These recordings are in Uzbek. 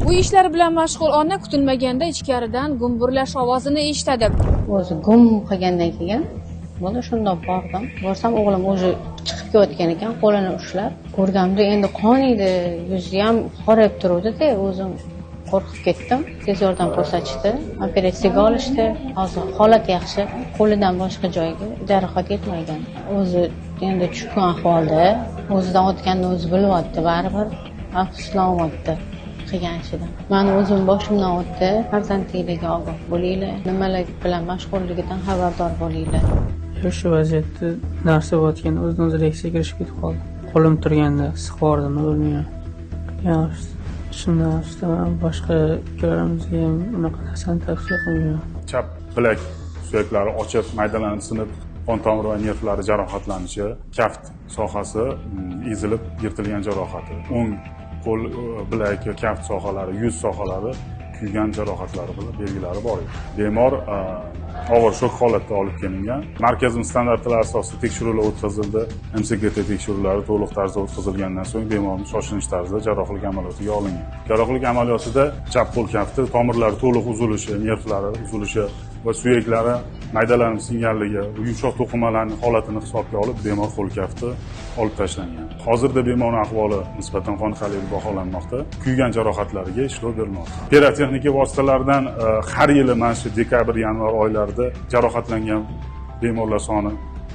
Bu ishlar bilan mashg'ul ona kutilmaganda ichkaridan gumburlash ovozini eshitadi. O'zi gum qilgandan keyin mana shundoq bordim. Borsam o'g'lim o'zi chiqib ketayotgan ekan, qo'lini ushlab. Ko'rganimda endi qoniydi, yuzi ham qorayib turuvdi-da, o'zim qo'rqib ketdim. Tez yordam ko'rsatishdi, operatsiyaga olishdi. Hozir holat yaxshi, qo'lidan boshqa joyiga jarohat yetmagan. O'zi endi tushkun ahvolda, o'zidan o'tganini o'zi bilyapti, baribir afsuslanmoqda qilgan ishidan. Mani o'zim boshimdan o'tdi. Farzandligiga ogoh bo'linglar, nimalar bilan mashg'ulligidan xabardor bo'linglar. Shu vaziyatda narsa botgan o'zidan o'zi reaksiya kirishib ketib qoldi. Qo'lim turganda siqordimi bilmayman. Yaxshi. Shundan ustidan boshqa ukalarimizga ham unaqa narsani tavsiya qilmayman. Chap bilak suyaklari ochib, maydalanib sinib, qon tomir va nervlari jarohatlanishi, kaft sohasi ezilib yirtilgan jarohati, o'ng qo'l, bilak, kaft sohalari, yuz sohalari kuygan jarohatlari bilan belgilari bor edi. Bemor og'ir shok holatda olib kelingan. Markazimiz standartlari asosida tekshiruvlar o'tkazildi. MCGT tekshiruvlari to'liq tarzda o'tkazilgandan so'ng bemorning shoshilinch tarzda jarrohlik amaliyotiga olingan. Jarrohlik amaliyotida chap qo'l kafti tomirlari to'liq uzilishi, nervlari uzilishi va suyaklari maydalanib singanligi, yumshoq to'qimalarning holatini hisobga olib bemor qo'l kafti olib tashlangan. Hozirda bemorning ahvoli nisbatan qoniqarli deb baholanmoqda. Kuygan jarohatlariga ishlov berilmoqda. Pirotexnika vositalaridan har yili mana shu dekabr, yanvar oylarida jarohatlangan bemorlar soni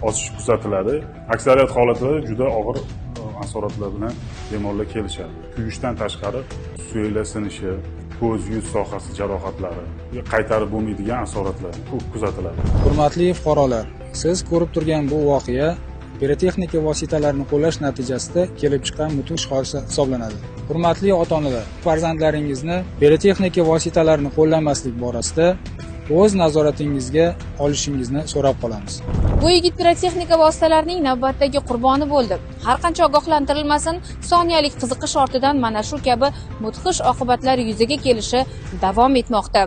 oshishi kuzatiladi. Aksariyat holatlarda juda og'ir asoratlar bilan bemorlar kelishadi. Kuyishdan tashqari suyaklar sinishi, ko'z, yuz sohasi jarohatlari, qaytarib bo'lmaydigan asoratlar ko'p kuzatiladi. Hurmatli fuqarolar, siz ko'rib turgan bu voqea pirotexnika vositalarini qo'llash natijasida kelib chiqqan mudhish hodisa hisoblanadi. Hurmatli ota-onalar, farzandlaringizni pirotexnika vositalarini qo'llamaslik borasida o'z nazoratingizga olishingizni so'rab qolamiz. Bu yigit pirotexnika vositalarining navbatdagi qurboni bo'ldi. Har qancha ogohlantirilmasin, soniyalik qiziqish ortidan mana shu kabi mudhish oqibatlar yuzaga kelishi davom etmoqda.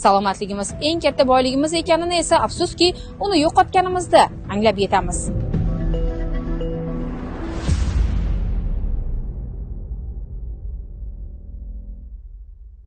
Salomatligimiz eng katta boyligimiz ekanini esa afsuski uni yo'qotganimizda anglab yetamiz.